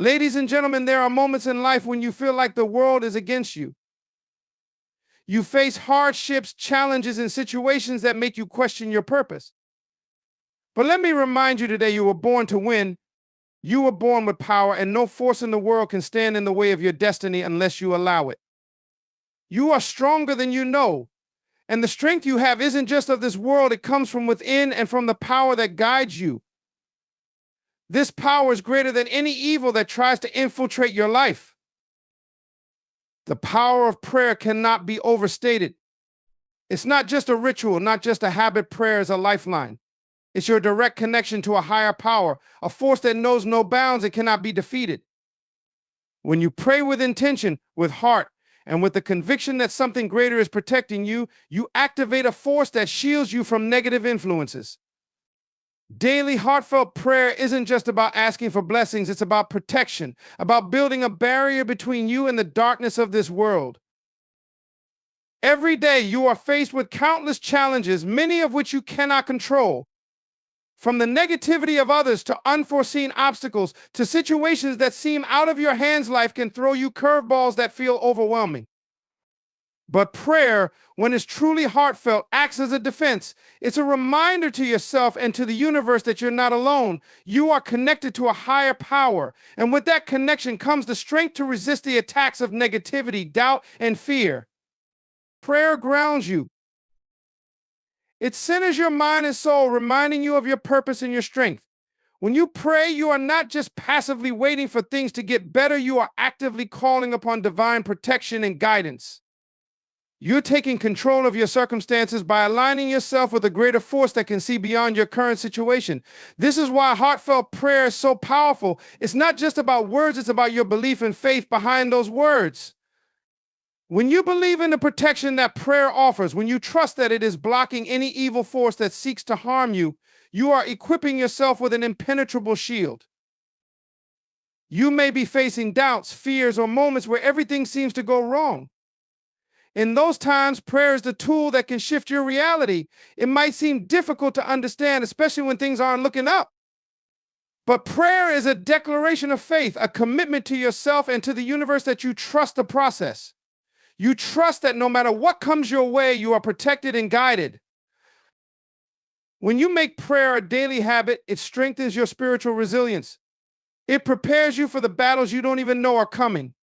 Ladies and gentlemen, there are moments in life when you feel like the world is against you. You face hardships, challenges, and situations that make you question your purpose. But let me remind you today, you were born to win. You were born with power, and no force in the world can stand in the way of your destiny unless you allow it. You are stronger than you know, and the strength you have isn't just of this world, it comes from within and from the power that guides you. This power is greater than any evil that tries to infiltrate your life. The power of prayer cannot be overstated. It's not just a ritual, not just a habit. Prayer is a lifeline. It's your direct connection to a higher power, a force that knows no bounds and cannot be defeated. When you pray with intention, with heart, and with the conviction that something greater is protecting you, you activate a force that shields you from negative influences. Daily heartfelt prayer isn't just about asking for blessings, it's about protection, about building a barrier between you and the darkness of this world. Every day you are faced with countless challenges, many of which you cannot control. From the negativity of others to unforeseen obstacles to situations that seem out of your hands, life can throw you curveballs that feel overwhelming. But prayer, when it's truly heartfelt, acts as a defense. It's a reminder to yourself and to the universe that you're not alone. You are connected to a higher power. And with that connection comes the strength to resist the attacks of negativity, doubt, and fear. Prayer grounds you. It centers your mind and soul, reminding you of your purpose and your strength. When you pray, you are not just passively waiting for things to get better, you are actively calling upon divine protection and guidance. You're taking control of your circumstances by aligning yourself with a greater force that can see beyond your current situation. This is why heartfelt prayer is so powerful. It's not just about words, it's about your belief and faith behind those words. When you believe in the protection that prayer offers, when you trust that it is blocking any evil force that seeks to harm you, you are equipping yourself with an impenetrable shield. You may be facing doubts, fears, or moments where everything seems to go wrong. In those times, prayer is the tool that can shift your reality. It might seem difficult to understand, especially when things aren't looking up. But prayer is a declaration of faith, a commitment to yourself and to the universe that you trust the process. You trust that no matter what comes your way, you are protected and guided. When you make prayer a daily habit, it strengthens your spiritual resilience. It prepares you for the battles you don't even know are coming.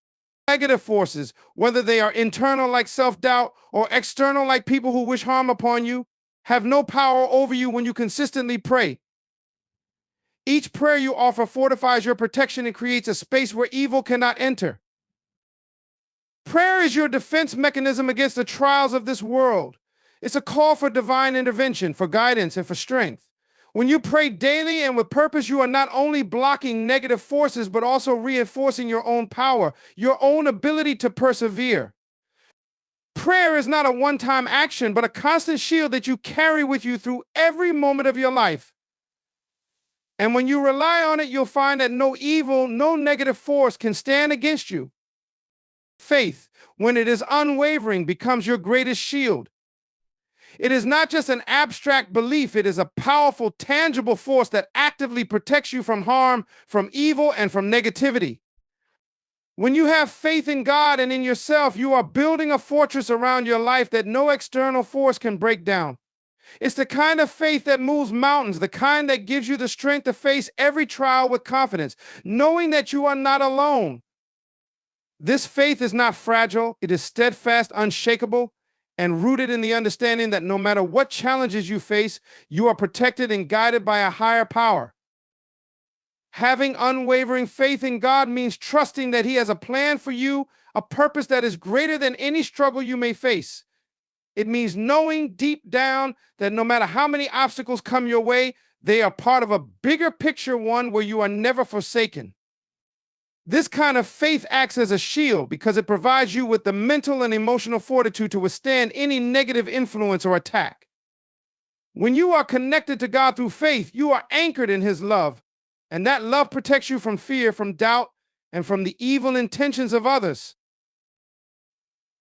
Negative forces, whether they are internal like self-doubt or external like people who wish harm upon you, have no power over you when you consistently pray. Each prayer you offer fortifies your protection and creates a space where evil cannot enter. Prayer is your defense mechanism against the trials of this world. It's a call for divine intervention, for guidance, and for strength. When you pray daily and with purpose, you are not only blocking negative forces, but also reinforcing your own power, your own ability to persevere. Prayer is not a one-time action, but a constant shield that you carry with you through every moment of your life. And when you rely on it, you'll find that no evil, no negative force can stand against you. Faith, when it is unwavering, becomes your greatest shield. It is not just an abstract belief, it is a powerful, tangible force that actively protects you from harm, from evil, and from negativity. When you have faith in God and in yourself, you are building a fortress around your life that no external force can break down. It's the kind of faith that moves mountains, the kind that gives you the strength to face every trial with confidence, knowing that you are not alone. This faith is not fragile, it is steadfast, unshakable, and rooted in the understanding that no matter what challenges you face, you are protected and guided by a higher power. Having unwavering faith in God means trusting that He has a plan for you, a purpose that is greater than any struggle you may face. It means knowing deep down that no matter how many obstacles come your way, they are part of a bigger picture, one where you are never forsaken. This kind of faith acts as a shield because it provides you with the mental and emotional fortitude to withstand any negative influence or attack. When you are connected to God through faith, you are anchored in His love, and that love protects you from fear, from doubt, and from the evil intentions of others.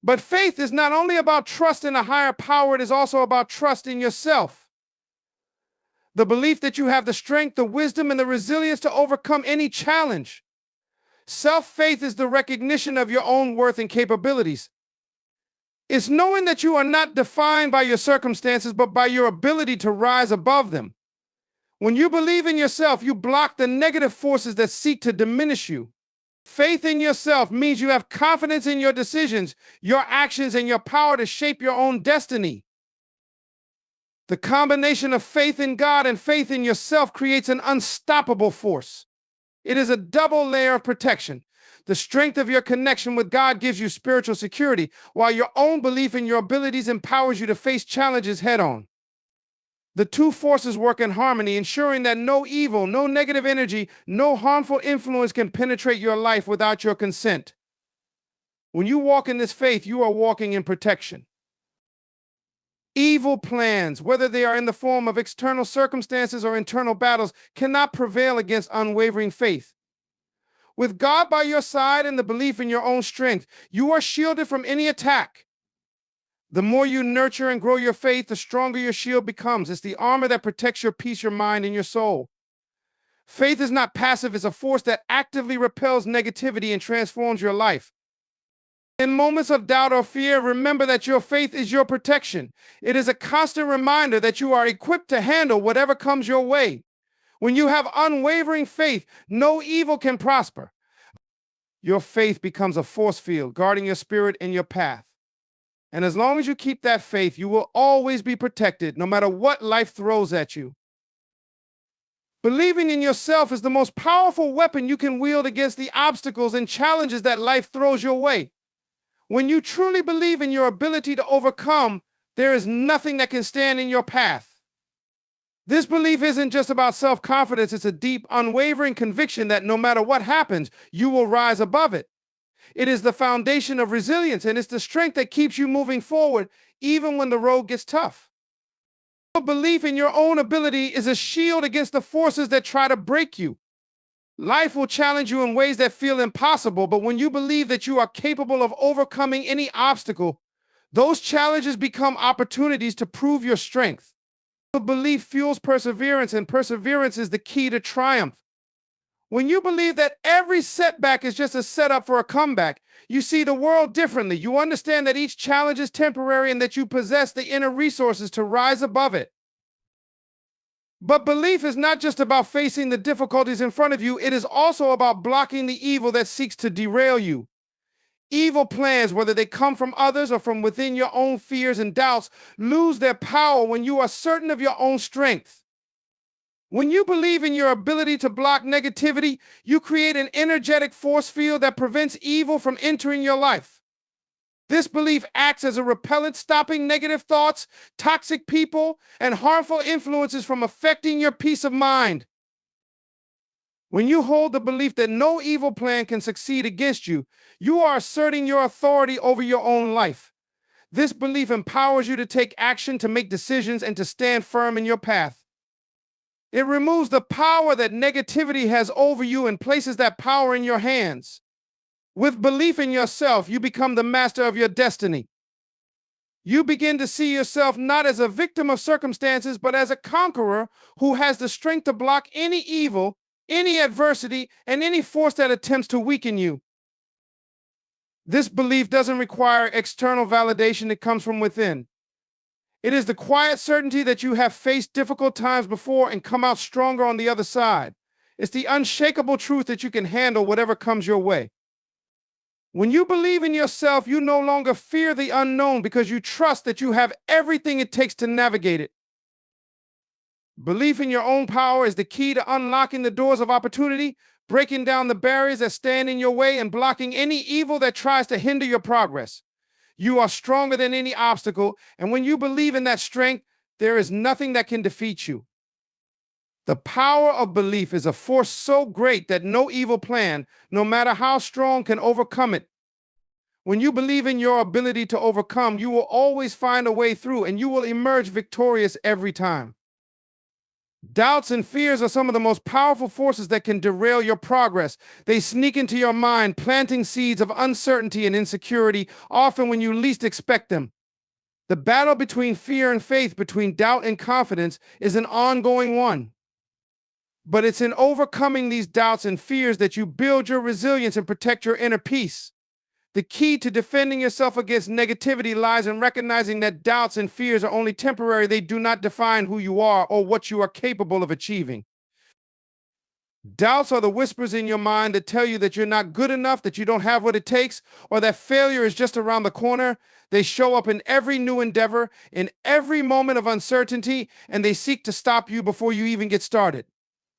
But faith is not only about trust in a higher power, it is also about trust in yourself. The belief that you have the strength, the wisdom, and the resilience to overcome any challenge. Self-faith is the recognition of your own worth and capabilities. It's knowing that you are not defined by your circumstances, but by your ability to rise above them. When you believe in yourself, you block the negative forces that seek to diminish you. Faith in yourself means you have confidence in your decisions, your actions, and your power to shape your own destiny. The combination of faith in God and faith in yourself creates an unstoppable force. It is a double layer of protection. The strength of your connection with God gives you spiritual security, while your own belief in your abilities empowers you to face challenges head-on. The two forces work in harmony, ensuring that no evil, no negative energy, no harmful influence can penetrate your life without your consent. When you walk in this faith, you are walking in protection. Evil plans, whether they are in the form of external circumstances or internal battles, cannot prevail against unwavering faith. With God by your side and the belief in your own strength, you are shielded from any attack. The more you nurture and grow your faith, the stronger your shield becomes. It's the armor that protects your peace, your mind, and your soul. Faith is not passive, it's a force that actively repels negativity and transforms your life. In moments of doubt or fear, remember that your faith is your protection. It is a constant reminder that you are equipped to handle whatever comes your way. When you have unwavering faith, no evil can prosper. Your faith becomes a force field, guarding your spirit and your path. And as long as you keep that faith, you will always be protected, no matter what life throws at you. Believing in yourself is the most powerful weapon you can wield against the obstacles and challenges that life throws your way. When you truly believe in your ability to overcome, there is nothing that can stand in your path. This belief isn't just about self-confidence, it's a deep, unwavering conviction that no matter what happens, you will rise above it. It is the foundation of resilience, and it's the strength that keeps you moving forward, even when the road gets tough. Your belief in your own ability is a shield against the forces that try to break you. Life will challenge you in ways that feel impossible, but when you believe that you are capable of overcoming any obstacle, those challenges become opportunities to prove your strength. Belief fuels perseverance, and perseverance is the key to triumph. When you believe that every setback is just a setup for a comeback, you see the world differently. You understand that each challenge is temporary and that you possess the inner resources to rise above it. But belief is not just about facing the difficulties in front of you, it is also about blocking the evil that seeks to derail you. Evil plans, whether they come from others or from within your own fears and doubts, lose their power when you are certain of your own strength. When you believe in your ability to block negativity, you create an energetic force field that prevents evil from entering your life. This belief acts as a repellent, stopping negative thoughts, toxic people, and harmful influences from affecting your peace of mind. When you hold the belief that no evil plan can succeed against you, you are asserting your authority over your own life. This belief empowers you to take action, to make decisions, and to stand firm in your path. It removes the power that negativity has over you and places that power in your hands. With belief in yourself, you become the master of your destiny. You begin to see yourself not as a victim of circumstances, but as a conqueror who has the strength to block any evil, any adversity, and any force that attempts to weaken you. This belief doesn't require external validation, it comes from within. It is the quiet certainty that you have faced difficult times before and come out stronger on the other side. It's the unshakable truth that you can handle whatever comes your way. When you believe in yourself, you no longer fear the unknown because you trust that you have everything it takes to navigate it. Belief in your own power is the key to unlocking the doors of opportunity, breaking down the barriers that stand in your way, and blocking any evil that tries to hinder your progress. You are stronger than any obstacle, and when you believe in that strength, there is nothing that can defeat you. The power of belief is a force so great that no evil plan, no matter how strong, can overcome it. When you believe in your ability to overcome, you will always find a way through, and you will emerge victorious every time. Doubts and fears are some of the most powerful forces that can derail your progress. They sneak into your mind, planting seeds of uncertainty and insecurity, often when you least expect them. The battle between fear and faith, between doubt and confidence, is an ongoing one. But it's in overcoming these doubts and fears that you build your resilience and protect your inner peace. The key to defending yourself against negativity lies in recognizing that doubts and fears are only temporary. They do not define who you are or what you are capable of achieving. Doubts are the whispers in your mind that tell you that you're not good enough, that you don't have what it takes, or that failure is just around the corner. They show up in every new endeavor, in every moment of uncertainty, and they seek to stop you before you even get started.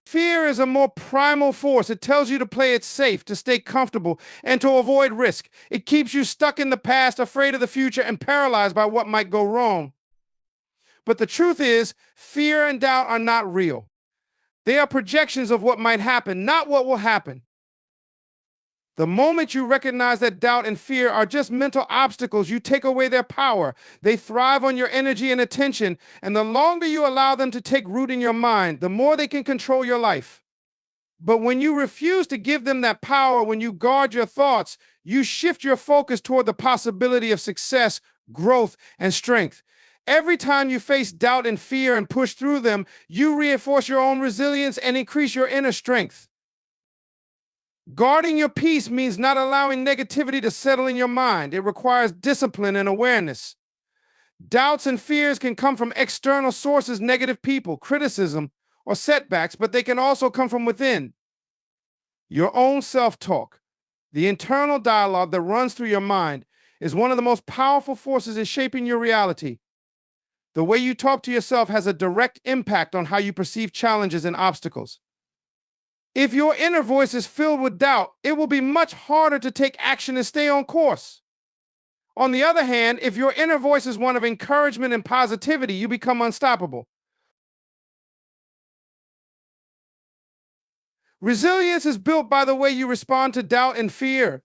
Fear is a more primal force. It tells you to play it safe, to stay comfortable, and to avoid risk. It keeps you stuck in the past, afraid of the future, and paralyzed by what might go wrong. But the truth is, fear and doubt are not real. They are projections of what might happen, not what will happen. The moment you recognize that doubt and fear are just mental obstacles, you take away their power. They thrive on your energy and attention, and the longer you allow them to take root in your mind, the more they can control your life. But when you refuse to give them that power, when you guard your thoughts, you shift your focus toward the possibility of success, growth, and strength. Every time you face doubt and fear and push through them, you reinforce your own resilience and increase your inner strength. Guarding your peace means not allowing negativity to settle in your mind. It requires discipline and awareness. Doubts and fears can come from external sources, negative people, criticism, or setbacks, but they can also come from within. Your own self-talk, the internal dialogue that runs through your mind, is one of the most powerful forces in shaping your reality. The way you talk to yourself has a direct impact on how you perceive challenges and obstacles. If your inner voice is filled with doubt, it will be much harder to take action and stay on course. On the other hand, if your inner voice is one of encouragement and positivity, you become unstoppable. Resilience is built by the way you respond to doubt and fear.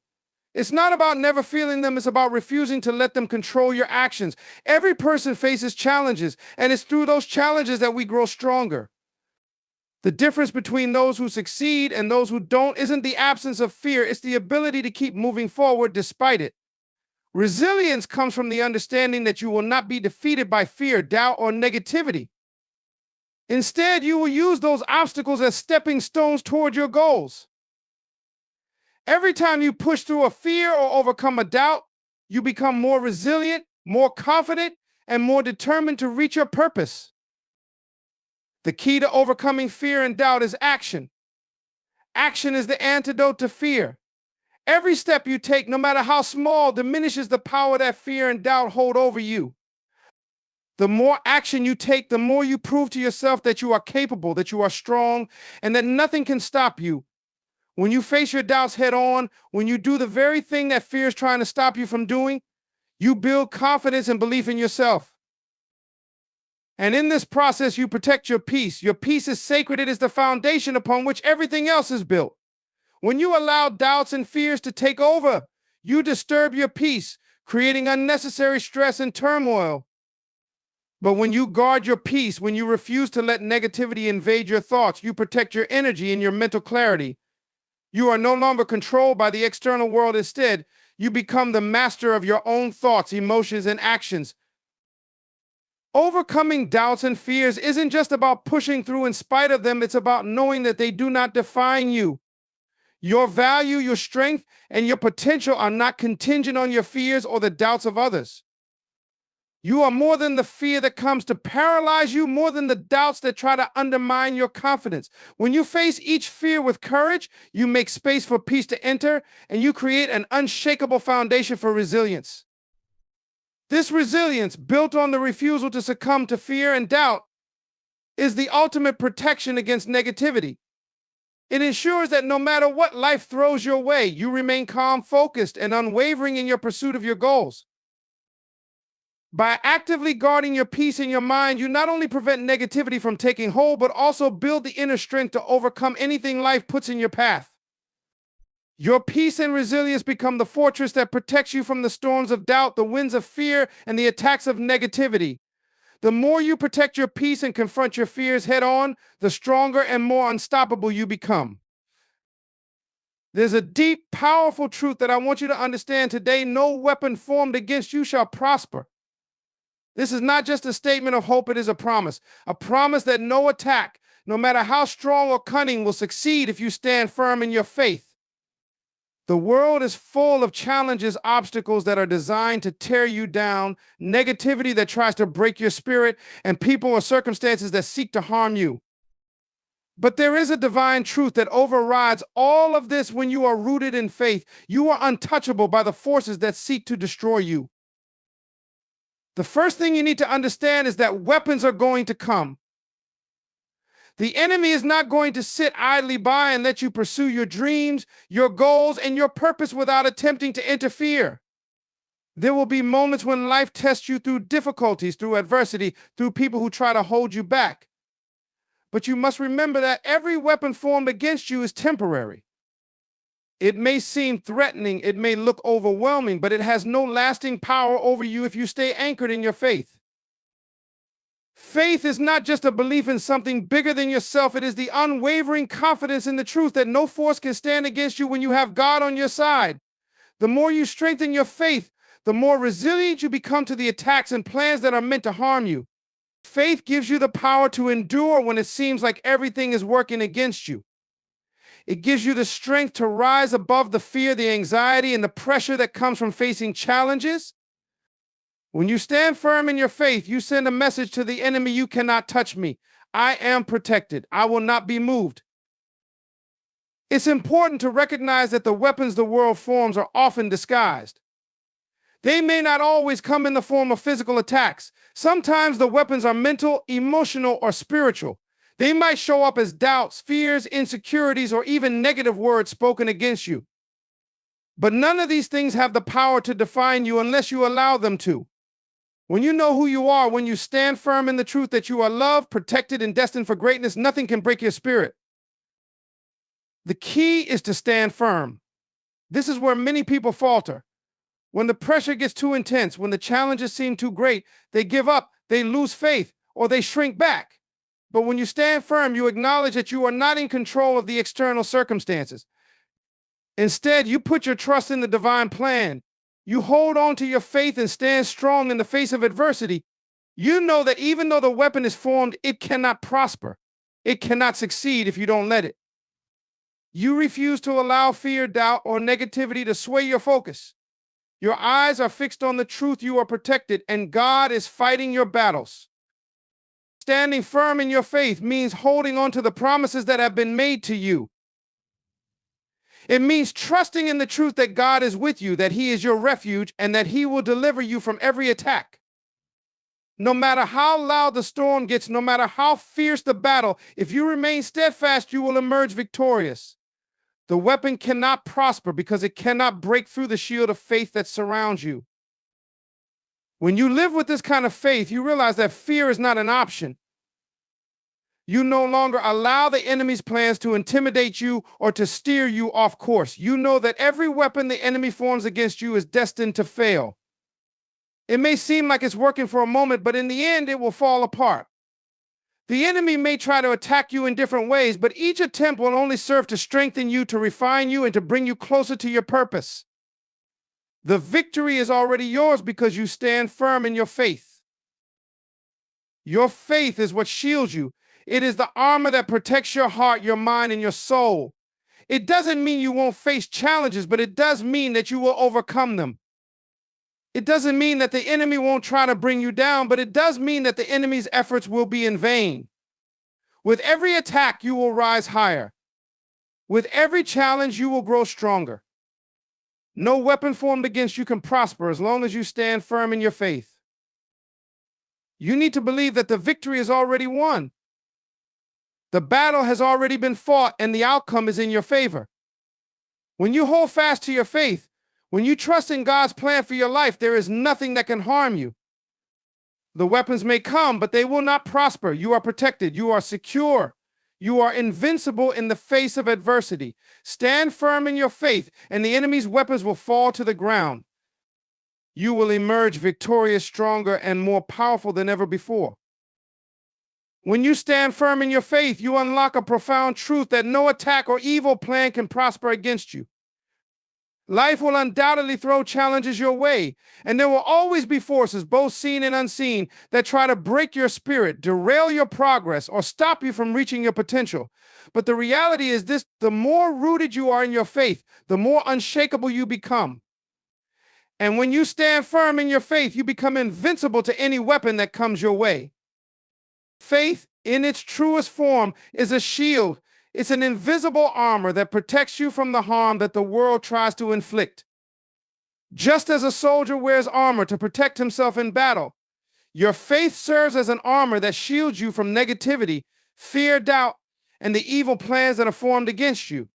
It's not about never feeling them, it's about refusing to let them control your actions. Every person faces challenges, and it's through those challenges that we grow stronger. The difference between those who succeed and those who don't isn't the absence of fear, it's the ability to keep moving forward despite it. Resilience comes from the understanding that you will not be defeated by fear, doubt, or negativity. Instead, you will use those obstacles as stepping stones toward your goals. Every time you push through a fear or overcome a doubt, you become more resilient, more confident, and more determined to reach your purpose. The key to overcoming fear and doubt is action. Action is the antidote to fear. Every step you take, no matter how small, diminishes the power that fear and doubt hold over you. The more action you take, the more you prove to yourself that you are capable, that you are strong, and that nothing can stop you. When you face your doubts head on, when you do the very thing that fear is trying to stop you from doing, you build confidence and belief in yourself. And in this process, you protect your peace. Your peace is sacred. It is the foundation upon which everything else is built. When you allow doubts and fears to take over, you disturb your peace, creating unnecessary stress and turmoil. But when you guard your peace, when you refuse to let negativity invade your thoughts, you protect your energy and your mental clarity. You are no longer controlled by the external world. Instead, you become the master of your own thoughts, emotions, and actions. Overcoming doubts and fears isn't just about pushing through in spite of them. It's about knowing that they do not define you. Your value, your strength, and your potential are not contingent on your fears or the doubts of others. You are more than the fear that comes to paralyze you, more than the doubts that try to undermine your confidence. When you face each fear with courage, you make space for peace to enter, and you create an unshakable foundation for resilience. This resilience, built on the refusal to succumb to fear and doubt, is the ultimate protection against negativity. It ensures that no matter what life throws your way, you remain calm, focused, and unwavering in your pursuit of your goals. By actively guarding your peace in your mind, you not only prevent negativity from taking hold, but also build the inner strength to overcome anything life puts in your path. Your peace and resilience become the fortress that protects you from the storms of doubt, the winds of fear, and the attacks of negativity. The more you protect your peace and confront your fears head on, the stronger and more unstoppable you become. There's a deep, powerful truth that I want you to understand today. No weapon formed against you shall prosper. This is not just a statement of hope, it is a promise that no attack, no matter how strong or cunning, will succeed if you stand firm in your faith. The world is full of challenges, obstacles that are designed to tear you down, negativity that tries to break your spirit, and people or circumstances that seek to harm you. But there is a divine truth that overrides all of this. When you are rooted in faith, you are untouchable by the forces that seek to destroy you. The first thing you need to understand is that weapons are going to come. The enemy is not going to sit idly by and let you pursue your dreams, your goals, and your purpose without attempting to interfere. There will be moments when life tests you through difficulties, through adversity, through people who try to hold you back. But you must remember that every weapon formed against you is temporary. It may seem threatening, it may look overwhelming, but it has no lasting power over you if you stay anchored in your faith. Faith is not just a belief in something bigger than yourself. It is the unwavering confidence in the truth that no force can stand against you when you have God on your side. The more you strengthen your faith, the more resilient you become to the attacks and plans that are meant to harm you. Faith gives you the power to endure when it seems like everything is working against you. It gives you the strength to rise above the fear, the anxiety, and the pressure that comes from facing challenges. When you stand firm in your faith, you send a message to the enemy: you cannot touch me. I am protected. I will not be moved. It's important to recognize that the weapons the world forms are often disguised. They may not always come in the form of physical attacks. Sometimes the weapons are mental, emotional, or spiritual. They might show up as doubts, fears, insecurities, or even negative words spoken against you. But none of these things have the power to define you unless you allow them to. When you know who you are, when you stand firm in the truth that you are loved, protected, and destined for greatness, nothing can break your spirit. The key is to stand firm. This is where many people falter. When the pressure gets too intense, when the challenges seem too great, they give up, they lose faith, or they shrink back. But when you stand firm, you acknowledge that you are not in control of the external circumstances. Instead, you put your trust in the divine plan. You hold on to your faith and stand strong in the face of adversity. You know that even though the weapon is formed, it cannot prosper. It cannot succeed if you don't let it. You refuse to allow fear, doubt, or negativity to sway your focus. Your eyes are fixed on the truth. You are protected, and God is fighting your battles. Standing firm in your faith means holding on to the promises that have been made to you. It means trusting in the truth that God is with you, that He is your refuge, and that He will deliver you from every attack. No matter how loud the storm gets, no matter how fierce the battle, if you remain steadfast, you will emerge victorious. The weapon cannot prosper because it cannot break through the shield of faith that surrounds you. When you live with this kind of faith, you realize that fear is not an option. You no longer allow the enemy's plans to intimidate you or to steer you off course. You know that every weapon the enemy forms against you is destined to fail. It may seem like it's working for a moment, but in the end, it will fall apart. The enemy may try to attack you in different ways, but each attempt will only serve to strengthen you, to refine you, and to bring you closer to your purpose. The victory is already yours because you stand firm in your faith. Your faith is what shields you. It is the armor that protects your heart, your mind, and your soul. It doesn't mean you won't face challenges, but it does mean that you will overcome them. It doesn't mean that the enemy won't try to bring you down, but it does mean that the enemy's efforts will be in vain. With every attack, you will rise higher. With every challenge, you will grow stronger. No weapon formed against you can prosper as long as you stand firm in your faith. You need to believe that the victory is already won. The battle has already been fought, and the outcome is in your favor. When you hold fast to your faith, when you trust in God's plan for your life, there is nothing that can harm you. The weapons may come, but they will not prosper. You are protected. You are secure. You are invincible in the face of adversity. Stand firm in your faith, and the enemy's weapons will fall to the ground. You will emerge victorious, stronger, and more powerful than ever before. When you stand firm in your faith, you unlock a profound truth that no attack or evil plan can prosper against you. Life will undoubtedly throw challenges your way, and there will always be forces, both seen and unseen, that try to break your spirit, derail your progress, or stop you from reaching your potential. But the reality is this: the more rooted you are in your faith, the more unshakable you become. And when you stand firm in your faith, you become invincible to any weapon that comes your way. Faith, in its truest form, is a shield. It's an invisible armor that protects you from the harm that the world tries to inflict. Just as a soldier wears armor to protect himself in battle, your faith serves as an armor that shields you from negativity, fear, doubt, and the evil plans that are formed against you.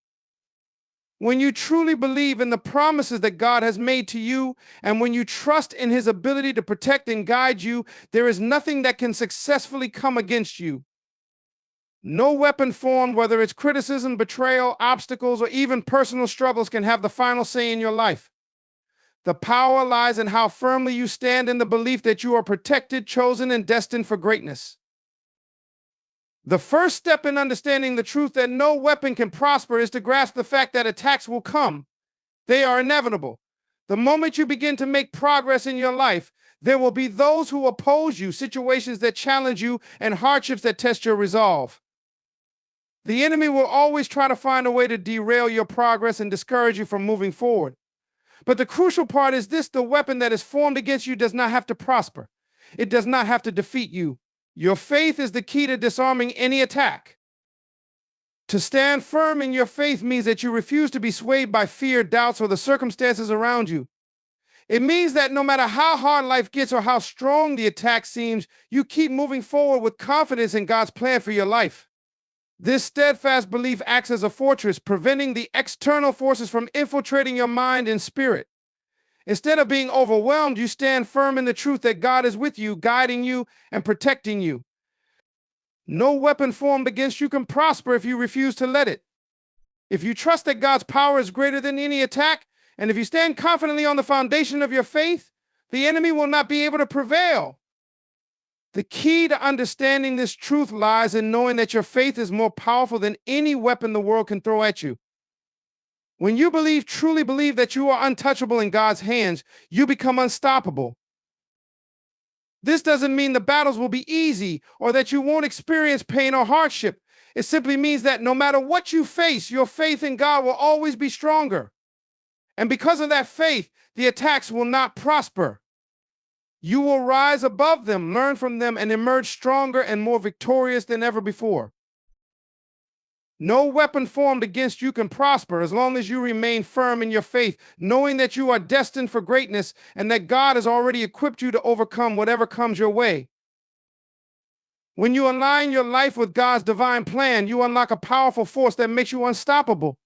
When you truly believe in the promises that God has made to you, and when you trust in His ability to protect and guide you, there is nothing that can successfully come against you. No weapon formed, whether it's criticism, betrayal, obstacles, or even personal struggles, can have the final say in your life. The power lies in how firmly you stand in the belief that you are protected, chosen, and destined for greatness. The first step in understanding the truth that no weapon can prosper is to grasp the fact that attacks will come. They are inevitable. The moment you begin to make progress in your life, there will be those who oppose you, situations that challenge you, and hardships that test your resolve. The enemy will always try to find a way to derail your progress and discourage you from moving forward. But the crucial part is this: the weapon that is formed against you does not have to prosper. It does not have to defeat you. Your faith is the key to disarming any attack. To stand firm in your faith means that you refuse to be swayed by fear, doubts, or the circumstances around you. It means that no matter how hard life gets or how strong the attack seems, you keep moving forward with confidence in God's plan for your life. This steadfast belief acts as a fortress, preventing the external forces from infiltrating your mind and spirit. Instead of being overwhelmed, you stand firm in the truth that God is with you, guiding you and protecting you. No weapon formed against you can prosper if you refuse to let it. If you trust that God's power is greater than any attack, and if you stand confidently on the foundation of your faith, the enemy will not be able to prevail. The key to understanding this truth lies in knowing that your faith is more powerful than any weapon the world can throw at you. When you truly believe that you are untouchable in God's hands, you become unstoppable. This doesn't mean the battles will be easy or that you won't experience pain or hardship. It simply means that no matter what you face, your faith in God will always be stronger. And because of that faith, the attacks will not prosper. You will rise above them, learn from them, and emerge stronger and more victorious than ever before. No weapon formed against you can prosper as long as you remain firm in your faith, knowing that you are destined for greatness and that God has already equipped you to overcome whatever comes your way. When you align your life with God's divine plan, you unlock a powerful force that makes you unstoppable.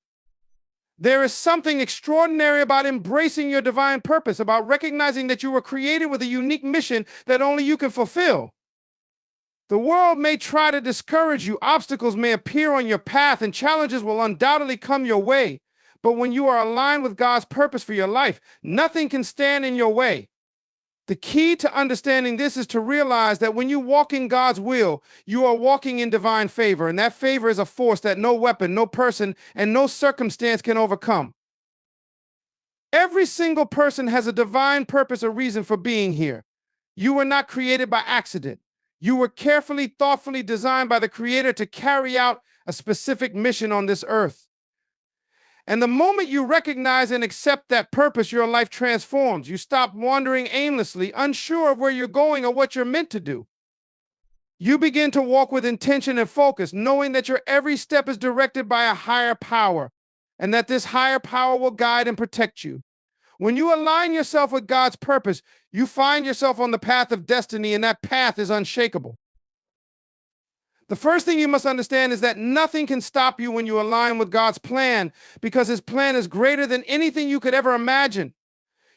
There is something extraordinary about embracing your divine purpose, about recognizing that you were created with a unique mission that only you can fulfill. The world may try to discourage you, obstacles may appear on your path, and challenges will undoubtedly come your way. But when you are aligned with God's purpose for your life, nothing can stand in your way. The key to understanding this is to realize that when you walk in God's will, you are walking in divine favor, and that favor is a force that no weapon, no person, and no circumstance can overcome. Every single person has a divine purpose or reason for being here. You were not created by accident. You were carefully, thoughtfully designed by the Creator to carry out a specific mission on this earth. And the moment you recognize and accept that purpose, your life transforms. You stop wandering aimlessly, unsure of where you're going or what you're meant to do. You begin to walk with intention and focus, knowing that your every step is directed by a higher power, and that this higher power will guide and protect you. When you align yourself with God's purpose, you find yourself on the path of destiny, and that path is unshakable. The first thing you must understand is that nothing can stop you when you align with God's plan, because His plan is greater than anything you could ever imagine.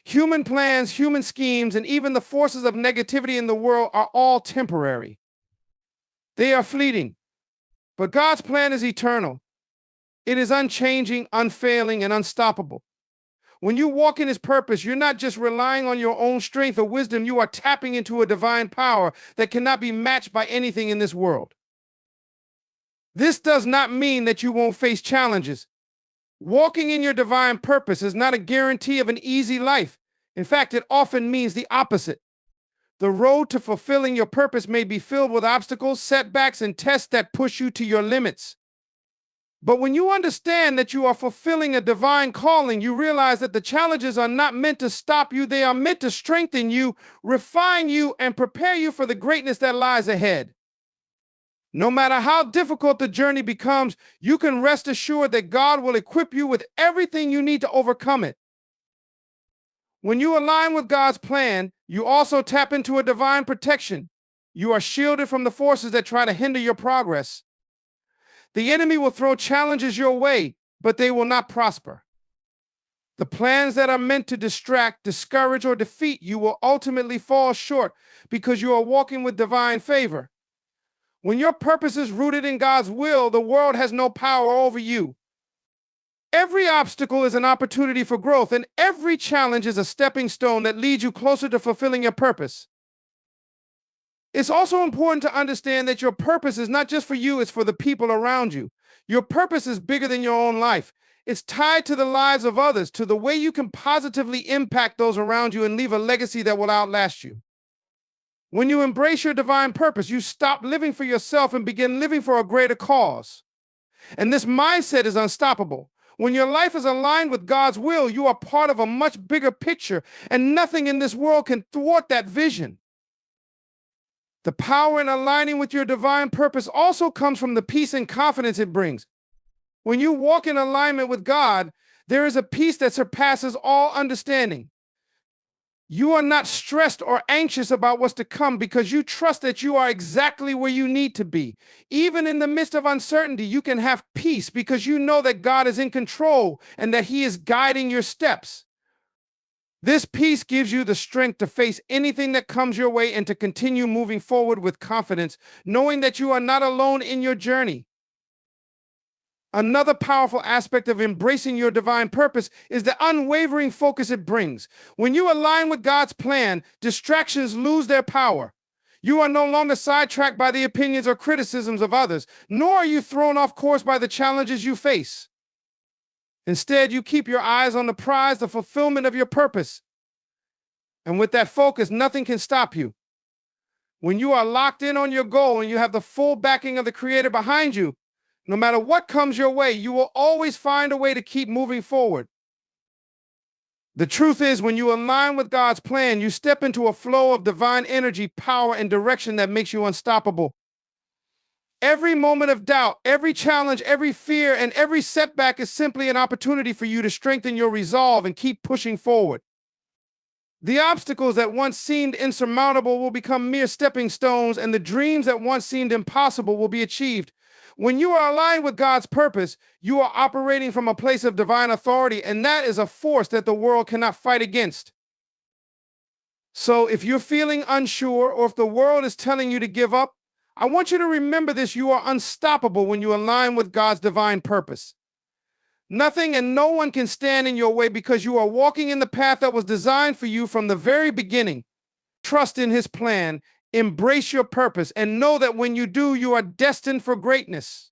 Human plans, human schemes, and even the forces of negativity in the world are all temporary. They are fleeting. But God's plan is eternal. It is unchanging, unfailing, and unstoppable. When you walk in His purpose, you're not just relying on your own strength or wisdom. You are tapping into a divine power that cannot be matched by anything in this world. This does not mean that you won't face challenges. Walking in your divine purpose is not a guarantee of an easy life. In fact, it often means the opposite. The road to fulfilling your purpose may be filled with obstacles, setbacks, and tests that push you to your limits. But when you understand that you are fulfilling a divine calling, you realize that the challenges are not meant to stop you. They are meant to strengthen you, refine you, and prepare you for the greatness that lies ahead. No matter how difficult the journey becomes, you can rest assured that God will equip you with everything you need to overcome it. When you align with God's plan, you also tap into a divine protection. You are shielded from the forces that try to hinder your progress. The enemy will throw challenges your way, but they will not prosper. The plans that are meant to distract, discourage, or defeat you will ultimately fall short because you are walking with divine favor. When your purpose is rooted in God's will, the world has no power over you. Every obstacle is an opportunity for growth, and every challenge is a stepping stone that leads you closer to fulfilling your purpose. It's also important to understand that your purpose is not just for you, it's for the people around you. Your purpose is bigger than your own life. It's tied to the lives of others, to the way you can positively impact those around you and leave a legacy that will outlast you. When you embrace your divine purpose, you stop living for yourself and begin living for a greater cause. And this mindset is unstoppable. When your life is aligned with God's will, you are part of a much bigger picture, and nothing in this world can thwart that vision. The power in aligning with your divine purpose also comes from the peace and confidence it brings. When you walk in alignment with God, there is a peace that surpasses all understanding. You are not stressed or anxious about what's to come because you trust that you are exactly where you need to be. Even in the midst of uncertainty, you can have peace because you know that God is in control and that He is guiding your steps. This peace gives you the strength to face anything that comes your way and to continue moving forward with confidence, knowing that you are not alone in your journey. Another powerful aspect of embracing your divine purpose is the unwavering focus it brings. When you align with God's plan, distractions lose their power. You are no longer sidetracked by the opinions or criticisms of others, nor are you thrown off course by the challenges you face. Instead, you keep your eyes on the prize, the fulfillment of your purpose. And with that focus, nothing can stop you. When you are locked in on your goal and you have the full backing of the Creator behind you, no matter what comes your way, you will always find a way to keep moving forward. The truth is, when you align with God's plan, you step into a flow of divine energy, power, and direction that makes you unstoppable. Every moment of doubt, every challenge, every fear, and every setback is simply an opportunity for you to strengthen your resolve and keep pushing forward. The obstacles that once seemed insurmountable will become mere stepping stones, and the dreams that once seemed impossible will be achieved. When you are aligned with God's purpose, you are operating from a place of divine authority, and that is a force that the world cannot fight against. So if you're feeling unsure, or if the world is telling you to give up, I want you to remember this: you are unstoppable when you align with God's divine purpose. Nothing and no one can stand in your way because you are walking in the path that was designed for you from the very beginning. Trust in His plan. Embrace your purpose and know that when you do, you are destined for greatness.